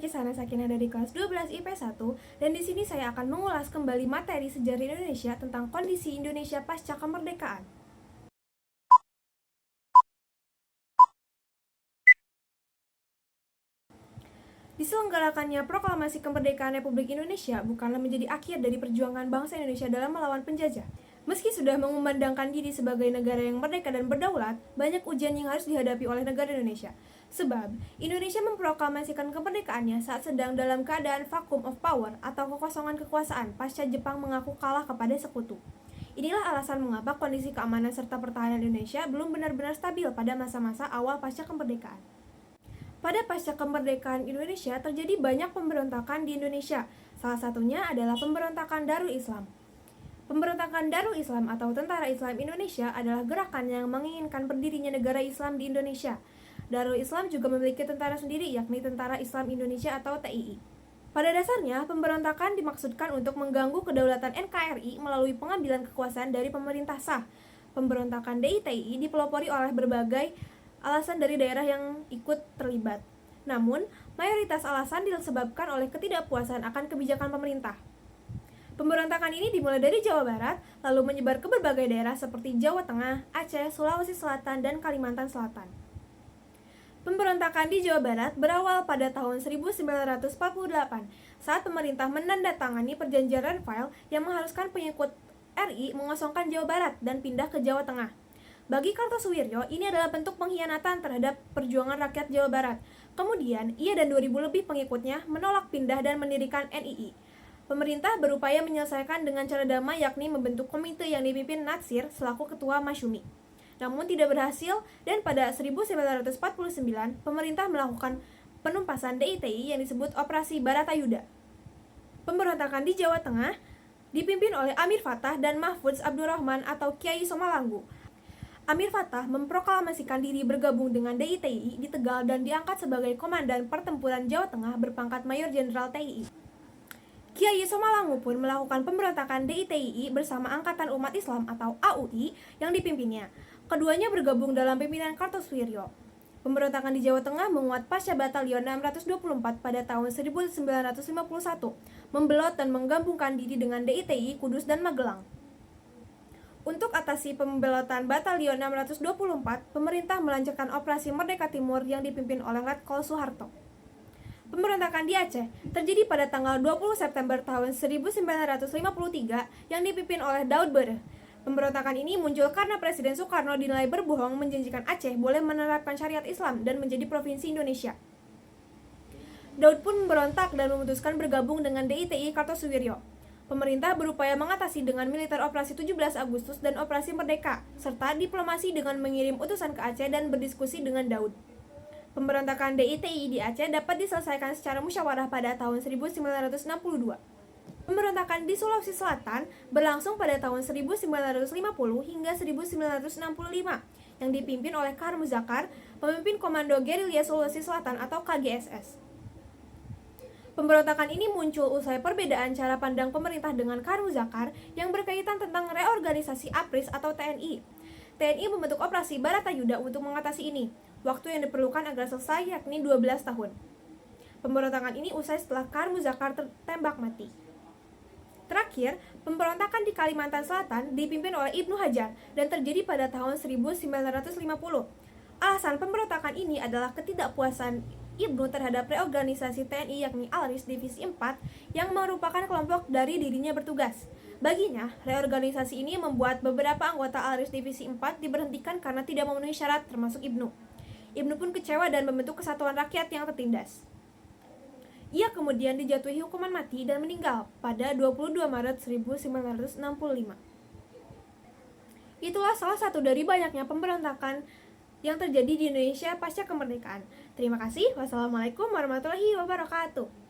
Kisana Sakinah dari kelas 12 IP 1 dan di sini saya akan mengulas kembali materi sejarah Indonesia tentang kondisi Indonesia pasca kemerdekaan. Diselenggarakannya Proklamasi Kemerdekaan Republik Indonesia bukanlah menjadi akhir dari perjuangan bangsa Indonesia dalam melawan penjajah. Meski sudah mengumandangkan diri sebagai negara yang merdeka dan berdaulat, banyak ujian yang harus dihadapi oleh negara Indonesia. Sebab, Indonesia memproklamasikan kemerdekaannya saat sedang dalam keadaan vacuum of power atau kekosongan kekuasaan pasca Jepang mengaku kalah kepada sekutu. Inilah alasan mengapa kondisi keamanan serta pertahanan Indonesia belum benar-benar stabil pada masa-masa awal pasca kemerdekaan. Pada pasca kemerdekaan Indonesia terjadi banyak pemberontakan di Indonesia. Salah satunya adalah pemberontakan Darul Islam. Pemberontakan Darul Islam atau Tentara Islam Indonesia adalah gerakan yang menginginkan berdirinya negara Islam di Indonesia. Darul Islam juga memiliki tentara sendiri, yakni Tentara Islam Indonesia atau TII. Pada dasarnya, pemberontakan dimaksudkan untuk mengganggu kedaulatan NKRI melalui pengambilan kekuasaan dari pemerintah sah. Pemberontakan DITI dipelopori oleh berbagai alasan dari daerah yang ikut terlibat. Namun, mayoritas alasan disebabkan oleh ketidakpuasan akan kebijakan pemerintah. Pemberontakan ini dimulai dari Jawa Barat, lalu menyebar ke berbagai daerah seperti Jawa Tengah, Aceh, Sulawesi Selatan, dan Kalimantan Selatan. Pemberontakan di Jawa Barat berawal pada tahun 1948 saat pemerintah menandatangani perjanjian Renville yang mengharuskan pengikut RI mengosongkan Jawa Barat dan pindah ke Jawa Tengah. Bagi Kartosuwiryo, ini adalah bentuk pengkhianatan terhadap perjuangan rakyat Jawa Barat. Kemudian, ia dan 2000 lebih pengikutnya menolak pindah dan mendirikan NII. Pemerintah berupaya menyelesaikan dengan cara damai, yakni membentuk komite yang dipimpin Natsir selaku ketua Masyumi. Namun tidak berhasil, dan pada 1949 pemerintah melakukan penumpasan DITI yang disebut Operasi Baratayuda. Pemberontakan di Jawa Tengah dipimpin oleh Amir Fattah dan Mahfudz Abdurrahman atau Kiai Somalanggu. Amir Fattah memproklamasikan diri bergabung dengan DITI di Tegal dan diangkat sebagai Komandan Pertempuran Jawa Tengah berpangkat Mayor Jenderal TII. Kiai Somalanggu pun melakukan pemberontakan DITI bersama Angkatan Umat Islam atau AUI yang dipimpinnya. Keduanya bergabung dalam pimpinan Kartosuwiryo. Pemberontakan di Jawa Tengah menguat pasca Batalion 624 pada tahun 1951, membelot dan menggabungkan diri dengan DITI Kudus dan Magelang. Untuk atasi pembelotan Batalion 624, pemerintah melancarkan Operasi Merdeka Timur yang dipimpin oleh Letkol Soeharto. Pemberontakan di Aceh terjadi pada tanggal 20 September tahun 1953 yang dipimpin oleh Daud Bereh. Pemberontakan ini muncul karena Presiden Soekarno dinilai berbohong menjanjikan Aceh boleh menerapkan syariat Islam dan menjadi provinsi Indonesia. Daud pun memberontak dan memutuskan bergabung dengan DITI Kartosuwiryo. Pemerintah berupaya mengatasi dengan militer Operasi 17 Agustus dan Operasi Merdeka, serta diplomasi dengan mengirim utusan ke Aceh dan berdiskusi dengan Daud. Pemberontakan DITI di Aceh dapat diselesaikan secara musyawarah pada tahun 1962. Pemberontakan di Sulawesi Selatan berlangsung pada tahun 1950 hingga 1965 yang dipimpin oleh Kar Muzakar, pemimpin Komando Gerilya Sulawesi Selatan atau KGSS. Pemberontakan ini muncul usai perbedaan cara pandang pemerintah dengan Kar Muzakar yang berkaitan tentang reorganisasi APRIS atau TNI. TNI membentuk Operasi Baratayuda untuk mengatasi ini. Waktu yang diperlukan agar selesai yakni 12 tahun. Pemberontakan ini usai setelah Kar Muzakar tertembak mati. Terakhir, pemberontakan di Kalimantan Selatan dipimpin oleh Ibnu Hajar dan terjadi pada tahun 1950. Alasan pemberontakan ini adalah ketidakpuasan Ibnu terhadap reorganisasi TNI yakni Alris Divisi 4 yang merupakan kelompok dari dirinya bertugas. Baginya, reorganisasi ini membuat beberapa anggota Alris Divisi 4 diberhentikan karena tidak memenuhi syarat termasuk Ibnu. Ibnu pun kecewa dan membentuk Kesatuan Rakyat yang tertindas. Ia kemudian dijatuhi hukuman mati dan meninggal pada 22 Maret 1965. Itulah salah satu dari banyaknya pemberontakan yang terjadi di Indonesia pasca kemerdekaan. Terima kasih. Wassalamualaikum warahmatullahi wabarakatuh.